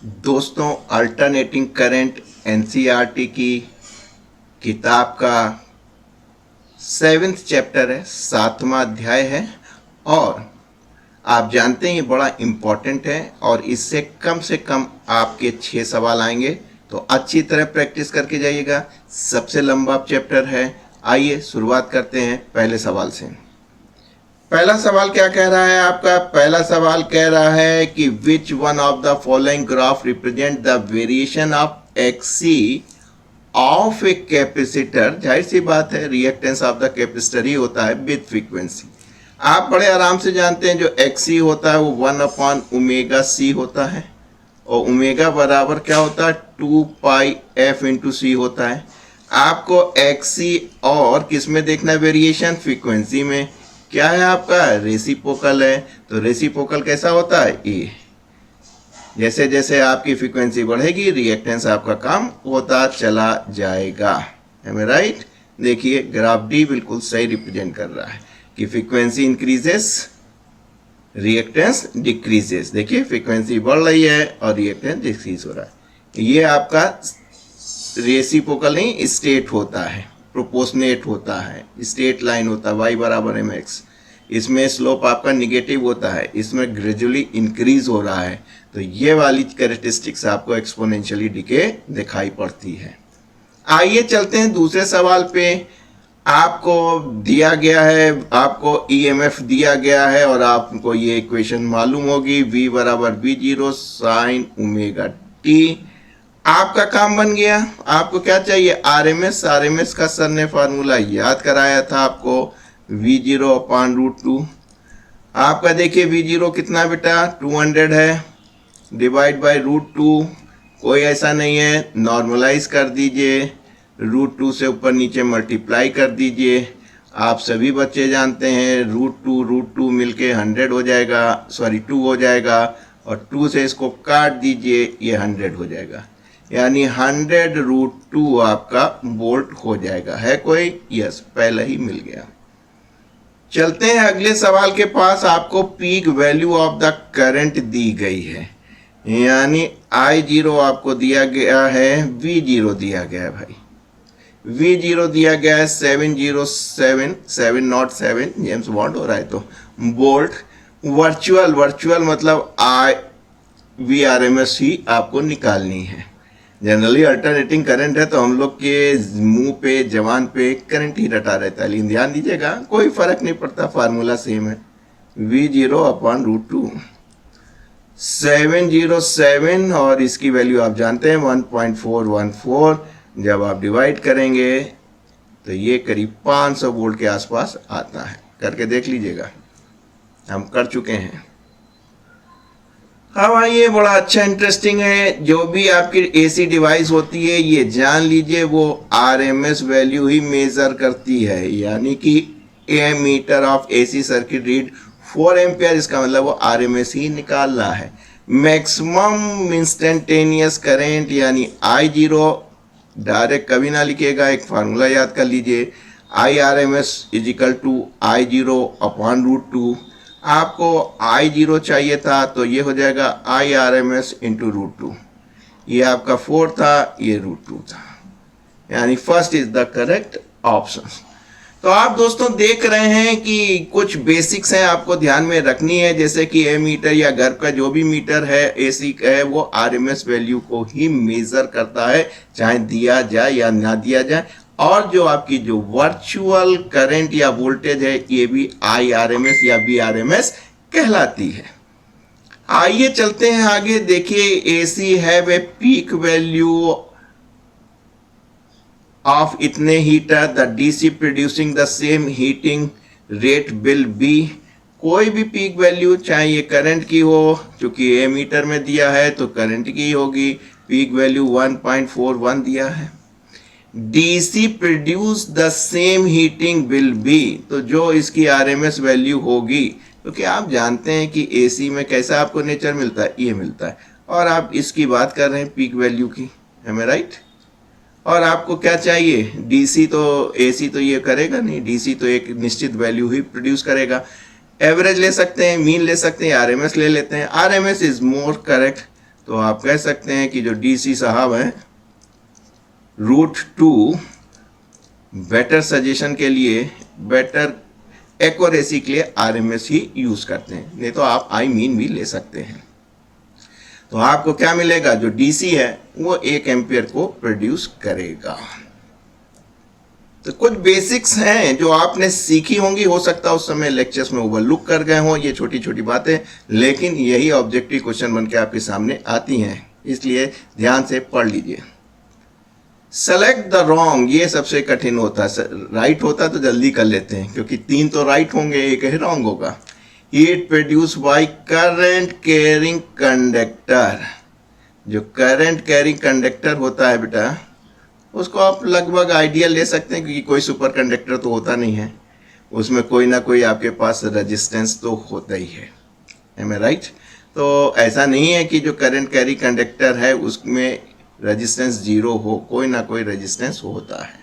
दोस्तों, alternating current NCERT की किताब का 7th चैप्टर है, 7वां अध्याय है। और आप जानते हैं ये बड़ा इम्पॉर्टेंट है और इससे कम आपके 6 सवाल आएंगे, तो अच्छी तरह प्रैक्टिस करके जाइएगा। सबसे लंबा चैप्टर है। आइए शुरुआत करते हैं पहले सवाल से। पहला सवाल क्या कह रहा है आपका? पहला सवाल कह रहा है कि which one of the following graph represent the variation of XC of a capacitor. जाहिर सी बात है, रिएक्टेंस ऑफ द कैपेसिटर ही होता है विद फ्रीक्वेंसी। आप बड़े आराम से जानते हैं जो एक्सी होता है वो 1/ओमेगा c होता है और ओमेगा बराबर क्या होता है 2πf/c होता है। आपको एक्सी और किस में देखना है? वेरिएशन फ्रीक्वेंसी में। क्या है आपका? रेसिप्रोकल है। तो रेसिप्रोकल कैसा होता है? ए। जैसे जैसे आपकी फ्रीक्वेंसी बढ़ेगी रिएक्टेंस आपका कम होता चला जाएगा। है राइट? देखिए ग्राफ डी बिल्कुल सही रिप्रेजेंट कर रहा है कि फ्रीक्वेंसी इंक्रीजेस रिएक्टेंस डिक्रीजेस। देखिए फ्रीक्वेंसी बढ़ रही है और रिएक्टेंस डिक्रीज हो रहा है। ये आपका रेसिप्रोकल नहीं, स्टेट होता है, प्रोपोर्शनेट होता है, स्ट्रेट लाइन होता है, y बराबर mx। इसमें स्लोप आपका निगेटिव होता है, इसमें ग्रेजुअली इंक्रीज हो रहा है। तो ये वाली कैरेक्टरिस्टिक्स आपको एक्सपोनेंशियली डिके दिखाई पड़ती है। आइए चलते हैं दूसरे सवाल पे। आपको दिया गया है, आपको EMF दिया गया है और आपको ये इक्वेशन मालूम होगी, v बराबर v0 साइन ओमेगा t। आपका काम बन गया। आपको क्या चाहिए? RMS का सर ने फार्मूला याद कराया था आपको, V0/√2। आपका देखिए V0 कितना बेटा? 200 है, डिवाइड बाय √2। कोई ऐसा नहीं है, नॉर्मलाइज कर दीजिए, √2 से ऊपर नीचे मल्टीप्लाई कर दीजिए। आप सभी बच्चे जानते हैं √2 मिलके 100 हो जाएगा, सॉरी 2 हो जाएगा, और 2 से इसको काट दीजिए, ये 100 हो जाएगा, यानी 100√2 आपका वोल्ट हो जाएगा। है कोई? यस, पहले ही मिल गया। चलते हैं अगले सवाल के पास। आपको peak value of the current दी गई है, यानी I0 आपको दिया गया है, V0 दिया गया है भाई। V0 दिया गया है 707 जेम्स बॉन्ड हो रहा है तो वोल्ट। वर्चुअल मतलब VRMS ही आपको निकालनी है। जनरली अल्टरनेटिंग करंट है तो हम लोग के मुंह पे, जवान पे करंट ही रटा रहता है, लेकिन ध्यान दीजिएगा कोई फर्क नहीं पड़ता, फार्मूला सेम है। V0/√2 707 और इसकी वैल्यू आप जानते हैं 1.414। जब आप डिवाइड करेंगे तो ये करीब 500 वोल्ट के आसपास आता है। करके देख लीजिएगा, हम कर चुके हैं। हाँ भाई, ये बड़ा अच्छा इंटरेस्टिंग है। जो भी आपकी AC डिवाइस होती है ये जान लीजिए वो RMS वैल्यू ही मेजर करती है, यानी कि a meter of AC circuit read 4 ampere, इसका मतलब वो RMS ही निकाल रहा है। मैक्सिमम इंस्टेंटेनियस करंट यानी I0 डायरेक्ट कभी ना लिखिएगा, एक फार्मूला याद कर लीजिए, IRMS = I0/√2। आपको I0 चाहिए था तो ये हो जाएगा IRMS × √2। ये आपका 4 था, ये √2 था, यानी first is the correct option. तो आप दोस्तों देख रहे हैं कि कुछ बेसिक्स हैं आपको ध्यान में रखनी है, जैसे कि मीटर या घर का जो भी मीटर है AC का है वो RMS वैल्यू को ही मेजर करता है, चाहे दिया जाए या ना दिया जाए। और जो आपकी जो वर्चुअल करंट या वोल्टेज है ये भी IRMS या VRMS कहलाती है। आइए चलते हैं आगे। देखिए AC have a peak value of इतने heater, the DC producing the same heating rate will be. कोई भी पीक वैल्यू चाहे ये करंट की हो, चूंकि ए मीटर में दिया है तो करंट की होगी। पीक वैल्यू 1.41 दिया है। DC produce the same heating will be, तो जो इसकी RMS वैल्यू होगी, क्योंकि आप जानते हैं कि AC में कैसा आपको नेचर मिलता है, ये मिलता है, और आप इसकी बात कर रहे हैं पीक वैल्यू की। है राइट? और आपको क्या चाहिए? DC तो AC तो ये करेगा नहीं, DC तो एक निश्चित वैल्यू ही प्रोड्यूस करेगा। एवरेज ले सकते हैं, मीन ले सकते हैं, RMS ले लेते हैं। RMS is more correct. तो आप कह सकते हैं कि जो DC साहब हैं √2 बेटर सजेशन के लिए, बेटर एक्यूरेसी के लिए RMS ही यूज करते हैं, नहीं तो आप आई मीन भी ले सकते हैं। तो आपको क्या मिलेगा, जो DC है वो 1 एम्पियर को प्रोड्यूस करेगा। तो कुछ बेसिक्स हैं जो आपने सीखी होंगी, हो सकता है उस समय लेक्चर्स में ओवरलुक कर गए हों ये छोटी छोटी बातें, लेकिन यही ऑब्जेक्टिव क्वेश्चन बन के आपके सामने आती हैं, इसलिए ध्यान से पढ़ लीजिए। सेलेक्ट द रॉन्ग, ये सबसे कठिन होता है। राइट होता तो जल्दी कर लेते हैं, क्योंकि 3 तो राइट होंगे, 1 ही रॉन्ग होगा। Heat produce by current carrying conductor, जो करंट कैरिंग कंडक्टर होता है बेटा, उसको आप लगभग आइडिया ले सकते हैं, क्योंकि कोई सुपर कंडक्टर तो होता नहीं है, उसमें कोई ना कोई आपके पास रेजिस्टेंस तो होता ही है। M I right? तो ऐसा नहीं है कि जो करंट कैरी कंडक्टर है उसमें रेजिस्टेंस 0 हो, कोई ना कोई रेजिस्टेंस होता है।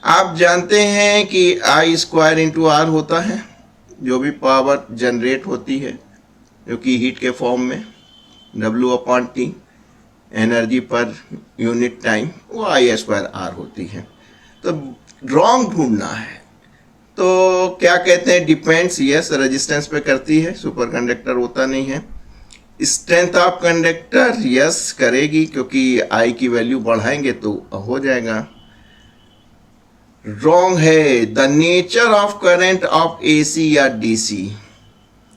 आप जानते हैं कि I² × R होता है, जो भी पावर जनरेट होती है जो कि हीट के फॉर्म में, W/T energy per unit time, वो I² R होती है। तो रॉन्ग ढूंढना है, तो क्या कहते हैं, डिपेंड्स, यस रेजिस्टेंस पे करती है, सुपर कंडक्टर होता नहीं है। स्ट्रेंथ ऑफ कंडक्टर, यस करेगी, क्योंकि I की वैल्यू बढ़ाएंगे तो हो जाएगा। रॉन्ग है the nature of current of AC या DC,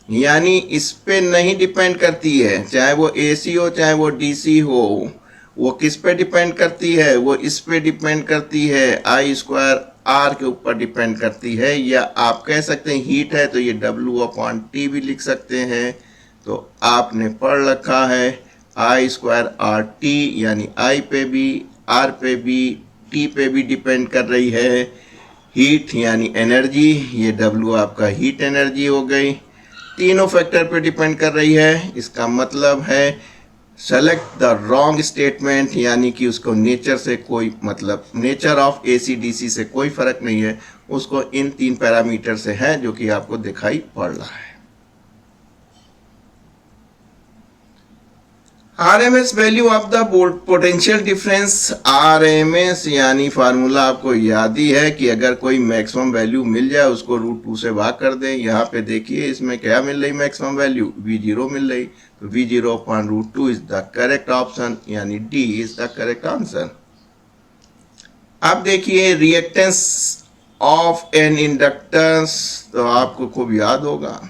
यानी इस पे नहीं डिपेंड करती है, चाहे वो AC हो चाहे वो DC हो। वो किस पे डिपेंड करती है, वो इस पे डिपेंड करती है, I² R के ऊपर डिपेंड करती है। या आप कह सकते हैं हीट है तो ये W/T भी लिख सकते हैं। तो आपने पढ़ रखा है I² RT, यानी I पे भी, R पे भी, T पे भी डिपेंड कर रही है। हीट यानी एनर्जी, ये W आपका हीट एनर्जी हो गई, तीनों फैक्टर पे डिपेंड कर रही है। इसका मतलब है सेलेक्ट द रॉन्ग स्टेटमेंट, यानी कि उसको नेचर से कोई मतलब, नेचर ऑफ AC DC से कोई फर्क नहीं है, उसको इन 3 पैरामीटर से है जो कि आपको दिखाई पड़ रहा है। RMS value of the potential difference, RMS यानी फार्मूला आपको याद ही है कि अगर कोई मैक्सिमम वैल्यू मिल जाए उसको √2 से भाग कर दें। यहाँ पे देखिए इसमें क्या मिल रही, मैक्सिमम वैल्यू V0 मिल रही, तो V0/√2 is the correct option, यानी D is the correct answer. अब देखिए रिएक्टेंस ऑफ एन इंडक्टेंस, तो आपको खूब याद होगा,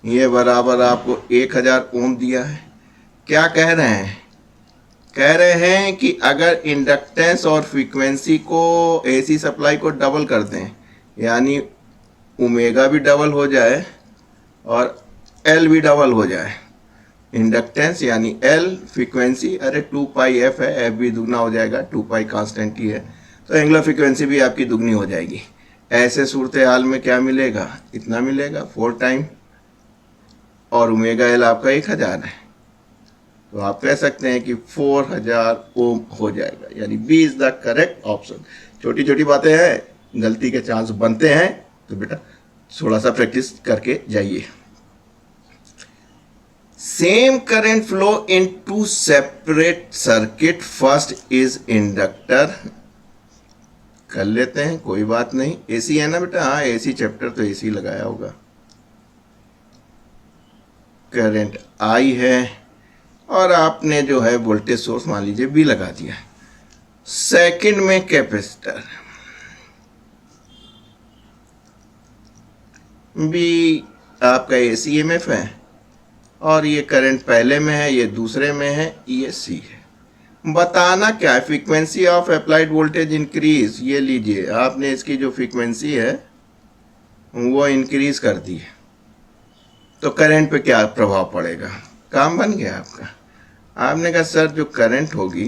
ये बराबर आपको 1000 ओम दिया है। क्या कह रहे हैं, कह रहे हैं कि अगर इंडक्टेंस और फ्रीक्वेंसी को, AC सप्लाई को डबल कर दें, यानी ओमेगा भी डबल हो जाए और L भी डबल हो जाए, इंडक्टेंस यानी L, फ्रीक्वेंसी, अरे 2πf है, F भी दुगना हो जाएगा, 2π कांस्टेंट ही है, तो एंगुलर फ्रीक्वेंसी भी आपकी दुगनी हो जाएगी। ऐसे सूरत हाल में क्या मिलेगा, इतना मिलेगा 4 टाइम, और ओमेगा L आपका 1000 है, तो आप कह सकते हैं कि 4000 ओम हो जाएगा, यानी B is the correct option. छोटी छोटी बातें हैं, गलती के चांस बनते हैं, तो बेटा थोड़ा सा प्रैक्टिस करके जाइए। Same current flow in 2 separate circuit, first is inductor, कर लेते हैं कोई बात नहीं। AC है ना बेटा, हाँ AC चैप्टर तो AC लगाया होगा। करंट I है और आपने जो है वोल्टेज सोर्स मान लीजिए B लगा दिया। सेकंड में कैपेसिटर, B आपका AC EMF है, और ये करंट पहले में है, ये दूसरे में है, ये C है। बताना क्या है, frequency of applied voltage increase, ये लीजिए आपने इसकी जो फ्रीक्वेंसी है वो इंक्रीज कर दी है, तो करंट पे क्या प्रभाव पड़ेगा, काम बन गया आपका। आपने कहा सर जो करंट होगी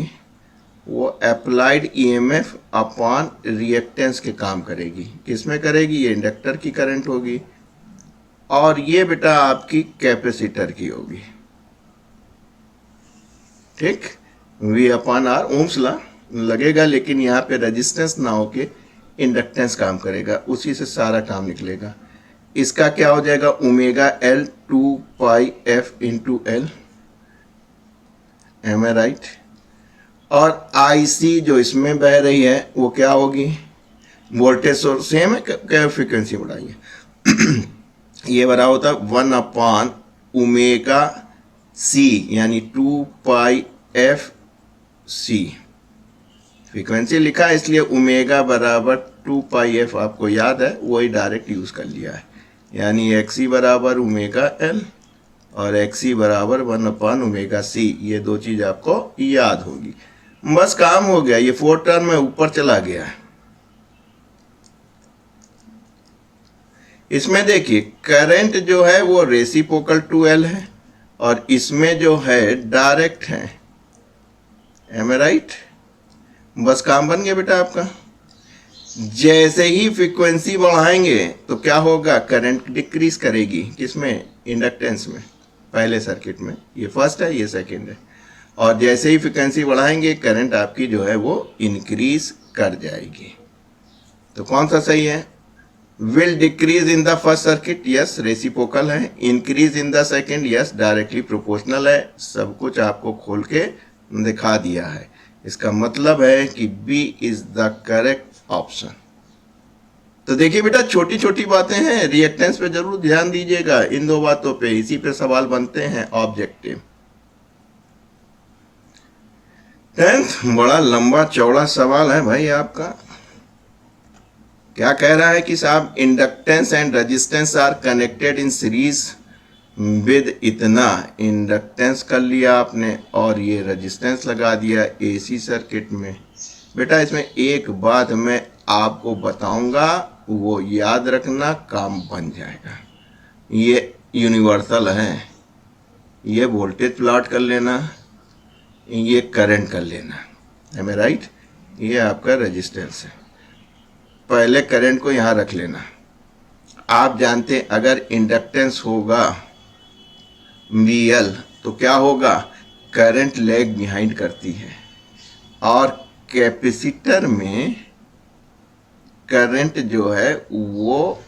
वो अप्लाइड EMF अपॉन रिएक्टेंस के काम करेगी, किसमें करेगी, ये इंडक्टर की करंट होगी, और ये बेटा आपकी कैपेसिटर की होगी, ठीक। V/R ओम्स लॉ लगेगा, लेकिन यहाँ पे रेजिस्टेंस ना होके इंडक्टेंस काम करेगा, उसी से सारा काम निकलेगा। इसका क्या हो जाएगा, omega L 2πf × L, am I right. और IC जो इसमें बह रही है वो क्या होगी, वोल्टेज सोर्स सेम है, क्या फ्रीक्वेंसी बढ़ाई है ये बड़ा होता है 1/ω/C यानी 2πfc। फ्रीक्वेंसी लिखा है इसलिए ओमेगा बराबर 2πf आपको याद है, वही डायरेक्ट यूज कर लिया है। यानी XC बराबर ω/L और XC बराबर 1/ω/C। ये दो चीज आपको याद होगी। बस काम हो गया, ये 4 टर्म में ऊपर चला गया है। इसमें देखिए करंट जो है वो रेसिप्रोकल टू L है और इसमें जो है डायरेक्ट है। M I right? बस काम बन गया बेटा आपका। जैसे ही फ्रीक्वेंसी बढ़ाएंगे तो क्या होगा, करंट डिक्रीज करेगी। किसमें, इंडक्टेंस में, पहले सर्किट में। ये फर्स्ट है, ये सेकंड है। और जैसे ही फ्रीक्वेंसी बढ़ाएंगे करंट आपकी जो है वो इंक्रीज कर जाएगी। तो कौन सा सही है, will decrease in the first circuit, yes reciprocal है। Increase in the second, yes directly proportional है। सब कुछ आपको खोल के दिखा दिया है। इसका मतलब है कि B is the correct option. तो देखिए बेटा, छोटी छोटी बातें हैं, रिएक्टेंस पे जरूर ध्यान दीजिएगा। इन दो बातों पे, इसी पे सवाल बनते हैं ऑब्जेक्टिव। 10th बड़ा लंबा चौड़ा सवाल है भाई आपका। क्या कह रहा है कि साहब, inductance and resistance R connected in series with इतना। इंडक्टेंस कर लिया आपने और ये रेजिस्टेंस लगा दिया AC सर्किट में। बेटा इसमें एक बात मैं आपको बताऊंगा, वो याद रखना, काम बन जाएगा। ये यूनिवर्सल है। ये वोल्टेज प्लॉट कर लेना, ये करंट कर लेना। M I right? ये आपका रेजिस्टेंस है। पहले करंट को यहाँ रख लेना। आप जानते हैं अगर इंडक्टेंस होगा VL तो क्या होगा, करंट लैग बिहाइंड करती है। और कैपेसिटर में करंट जो है वो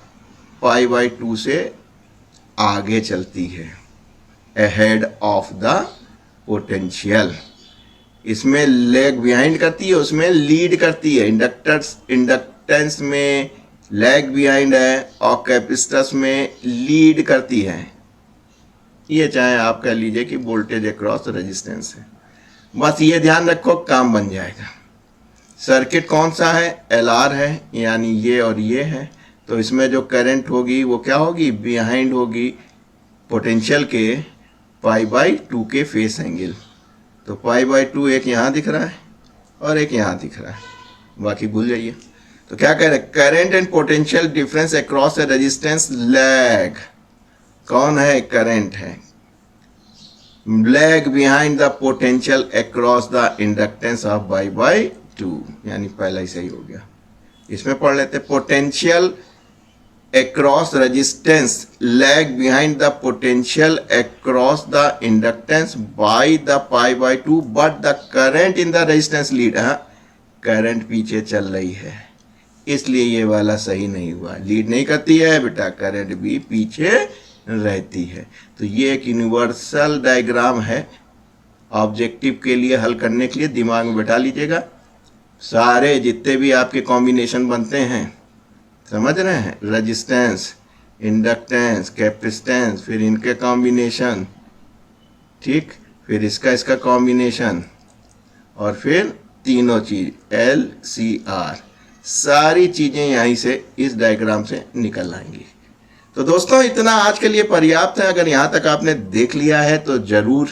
π/2 से आगे चलती है, अहेड ऑफ द पोटेंशियल। इसमें लैग बिहाइंड करती है, उसमें लीड करती है। इंडक्टेंस में लैग बिहाइंड है और कैपेसिटर्स में लीड करती है। ये चाहे आप कह लीजिए कि वोल्टेज अक्रॉस रेजिस्टेंस है। बस ये ध्यान रखो, काम बन जाएगा। सर्किट कौन सा है, LR है, यानी ये और ये है। तो इसमें जो करंट होगी वो क्या होगी, बिहाइंड होगी पोटेंशियल के π/2 के फेस एंगल। तो π/2 एक यहाँ दिख रहा है और एक यहाँ दिख रहा है, बाकी भूल जाइए। तो क्या कह रहे हैं, current and potential difference across a resistance lag. कौन है, करंट है। Lag behind the potential across the inductance of π/2, यानी पहला ही सही हो गया। इसमें पढ़ लेते, potential across resistance lag behind the potential across the inductance by the π/2 but the current in the resistance lead। Current पीछे चल रही है इसलिए ये वाला सही नहीं हुआ। लीड नहीं करती है बेटा, करंट भी पीछे रहती है। तो ये एक यूनिवर्सल डायग्राम है, ऑब्जेक्टिव के लिए हल करने के लिए दिमाग में बैठा लीजिएगा। सारे जितने भी आपके कॉम्बिनेशन बनते हैं, समझ रहे हैं, रेजिस्टेंस, इंडक्टेंस, कैपेसिटेंस, फिर इनके कॉम्बिनेशन, ठीक, फिर इसका कॉम्बिनेशन, और फिर तीनों चीज LCR, सारी चीजें यहीं से इस डायग्राम से निकल आएंगी। तो दोस्तों इतना आज के लिए पर्याप्त है। अगर यहाँ तक आपने देख लिया है तो जरूर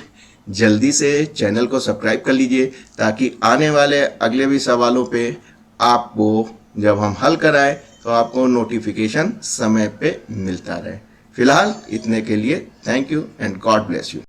जल्दी से चैनल को सब्सक्राइब कर लीजिए, ताकि आने वाले अगले भी सवालों पे आपको जब हम हल कराएं तो आपको नोटिफिकेशन समय पे मिलता रहे। फिलहाल इतने के लिए thank you and God bless you.